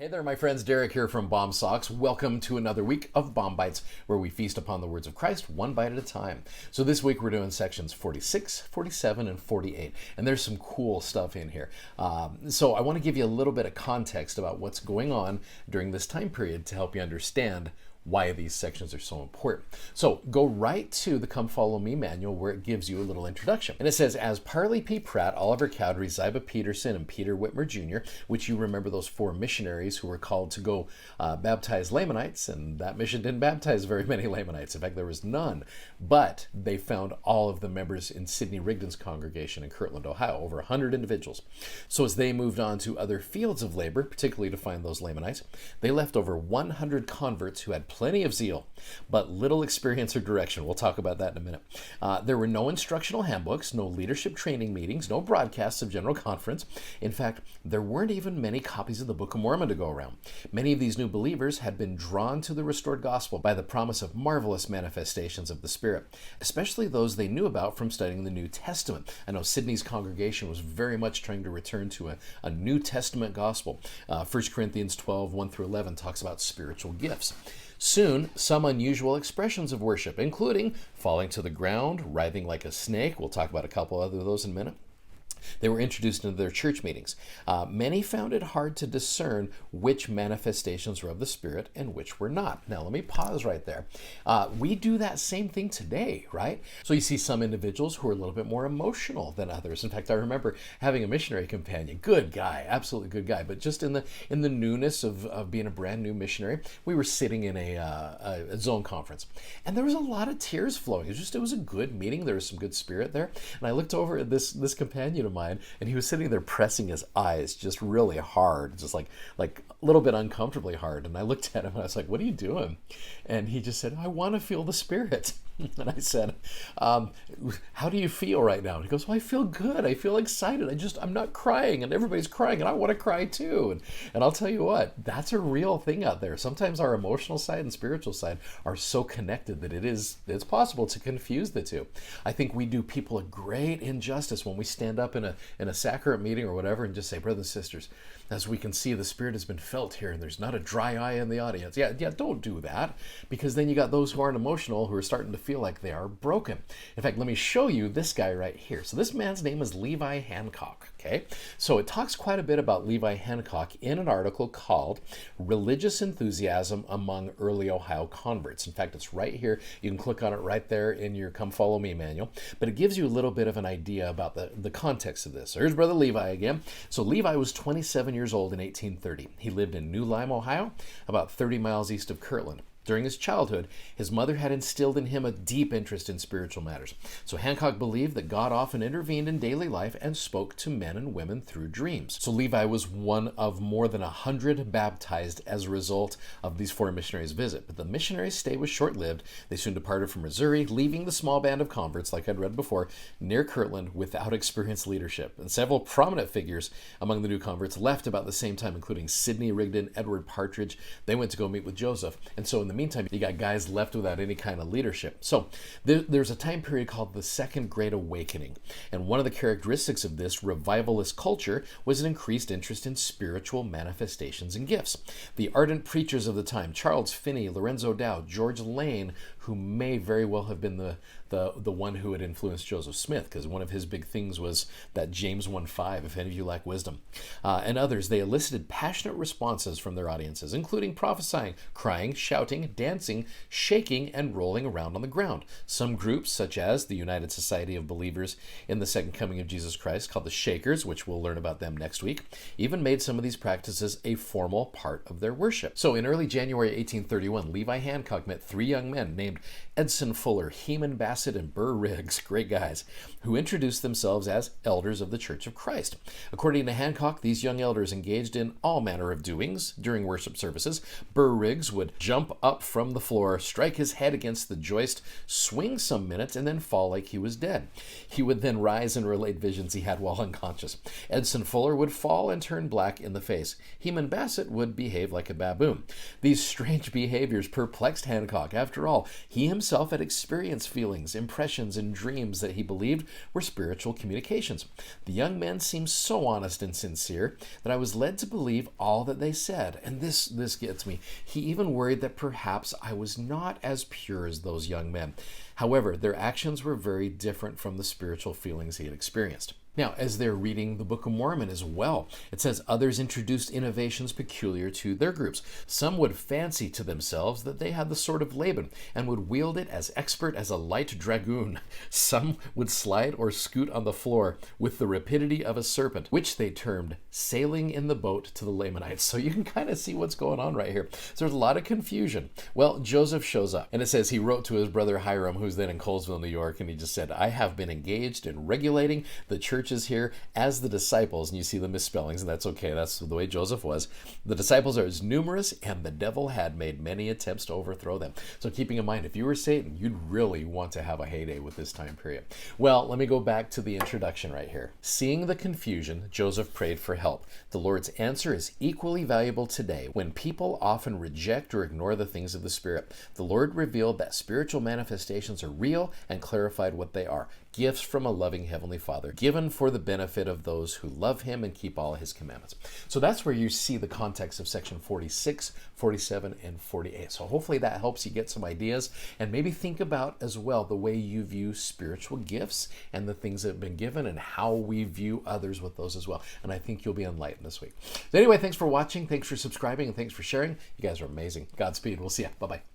Hey there, my friends. Derek here from B.O.M Socks. Welcome to another week of B.O.M Bites, where we feast upon the words of Christ one bite at a time. So this week we're doing sections 46, 47, and 48, and there's some cool stuff in here. So I want to give you a little bit of context about what's going on during this time period to help you understand why these sections are so important. So go right to the Come Follow Me manual where it gives you a little introduction. And it says, as Parley P. Pratt, Oliver Cowdery, Ziba Peterson, and Peter Whitmer Jr., which you remember those four missionaries who were called to go baptize Lamanites, and that mission didn't baptize very many Lamanites. In fact, there was none. But they found all of the members in Sidney Rigdon's congregation in Kirtland, Ohio, over 100 individuals. So as they moved on to other fields of labor, particularly to find those Lamanites, they left over 100 converts who had plenty of zeal, but little experience or direction. We'll talk about that in a minute. There were no instructional handbooks, no leadership training meetings, no broadcasts of General Conference. In fact, there weren't even many copies of the Book of Mormon to go around. Many of these new believers had been drawn to the restored gospel by the promise of marvelous manifestations of the Spirit, especially those they knew about from studying the New Testament. I know Sidney's congregation was very much trying to return to a New Testament gospel. 1 Corinthians 12, 1 through 11 talks about spiritual gifts. Soon, some unusual expressions of worship, including falling to the ground, writhing like a snake. We'll talk about a couple other of those in a minute. They were introduced into their church meetings. Many found it hard to discern which manifestations were of the Spirit and which were not. Now, let me pause right there. We do that same thing today, right? So you see some individuals who are a little bit more emotional than others. In fact, I remember having a missionary companion, good guy, absolutely good guy, but just in the newness of being a brand new missionary, we were sitting in a zone conference, and there was a lot of tears flowing. It was a good meeting. There was some good spirit there, and I looked over at this companion of mine, and he was sitting there pressing his eyes just really hard, just like a little bit uncomfortably hard. And I looked at him and I was like, what are you doing? And he just said, I want to feel the Spirit. And I said, how do you feel right now? And he goes, well, I feel good. I feel excited. I'm not crying, and everybody's crying, and I want to cry too. And I'll tell you what, that's a real thing out there. Sometimes our emotional side and spiritual side are so connected that it's possible to confuse the two. I think we do people a great injustice when we stand up in a sacrament meeting or whatever and just say, brothers and sisters, as we can see, the Spirit has been felt here, and there's not a dry eye in the audience. Yeah, don't do that, because then you got those who aren't emotional who are starting to feel like they are broken. In fact, let me show you this guy right here. So this man's name is Levi Hancock, okay? So it talks quite a bit about Levi Hancock in an article called Religious Enthusiasm Among Early Ohio Converts. In fact, it's right here. You can click on it right there in your Come Follow Me manual, but it gives you a little bit of an idea about the context of this. So here's Brother Levi again. So Levi was 27 years old in 1830. He lived in New Lime, Ohio, about 30 miles east of Kirtland. During his childhood, his mother had instilled in him a deep interest in spiritual matters. So Hancock believed that God often intervened in daily life and spoke to men and women through dreams. So Levi was one of more than 100 baptized as a result of these four missionaries' visit. But the missionaries' stay was short-lived. They soon departed from Missouri, leaving the small band of converts, like I'd read before, near Kirtland without experienced leadership. And several prominent figures among the new converts left about the same time, including Sidney Rigdon, Edward Partridge. They went to go meet with Joseph. And so in the meantime, you got guys left without any kind of leadership. So there's a time period called the Second Great Awakening. And one of the characteristics of this revivalist culture was an increased interest in spiritual manifestations and gifts. The ardent preachers of the time, Charles Finney, Lorenzo Dow, George Lane, who may very well have been the one who had influenced Joseph Smith, because one of his big things was that James 1:5, if any of you lack wisdom, and others, they elicited passionate responses from their audiences, including prophesying, crying, shouting, dancing, shaking, and rolling around on the ground. Some groups, such as the United Society of Believers in the Second Coming of Jesus Christ, called the Shakers, which we'll learn about them next week, even made some of these practices a formal part of their worship. So in early January 1831, Levi Hancock met three young men named Edson Fuller, Heman Bassett, and Burr Riggs, great guys, who introduced themselves as elders of the Church of Christ. According to Hancock, these young elders engaged in all manner of doings during worship services. Burr Riggs would jump up from the floor, strike his head against the joist, swing some minutes, and then fall like he was dead. He would then rise and relate visions he had while unconscious. Edson Fuller would fall and turn black in the face. Heman Bassett would behave like a baboon. These strange behaviors perplexed Hancock. After all, He himself had experienced feelings, impressions, and dreams that he believed were spiritual communications. The young men seemed so honest and sincere that I was led to believe all that they said. And this gets me. He even worried that perhaps I was not as pure as those young men. However, their actions were very different from the spiritual feelings he had experienced. Now, as they're reading the Book of Mormon as well, it says others introduced innovations peculiar to their groups. Some would fancy to themselves that they had the sword of Laban and would wield it as expert as a light dragoon. Some would slide or scoot on the floor with the rapidity of a serpent, which they termed sailing in the boat to the Lamanites. So you can kind of see what's going on right here. So there's a lot of confusion. Well, Joseph shows up, and it says he wrote to his brother Hiram, who's then in Colesville, New York, and he just said, I have been engaged in regulating the churches here as the disciples, and you see the misspellings, and that's okay. That's the way Joseph was. The disciples are as numerous, and the devil had made many attempts to overthrow them. So keeping in mind, if you were Satan, you'd really want to have a heyday with this time period. Well, let me go back to the introduction right here. Seeing the confusion, Joseph prayed for help. The Lord's answer is equally valuable today when people often reject or ignore the things of the Spirit. The Lord revealed that spiritual manifestations are real and clarified what they are. Gifts from a loving Heavenly Father, given for the benefit of those who love Him and keep all His commandments. So that's where you see the context of section 46, 47, and 48. So hopefully that helps you get some ideas and maybe think about as well the way you view spiritual gifts and the things that have been given and how we view others with those as well. And I think you'll be enlightened this week. So anyway, thanks for watching, thanks for subscribing, and thanks for sharing. You guys are amazing. Godspeed. We'll see ya. Bye-bye.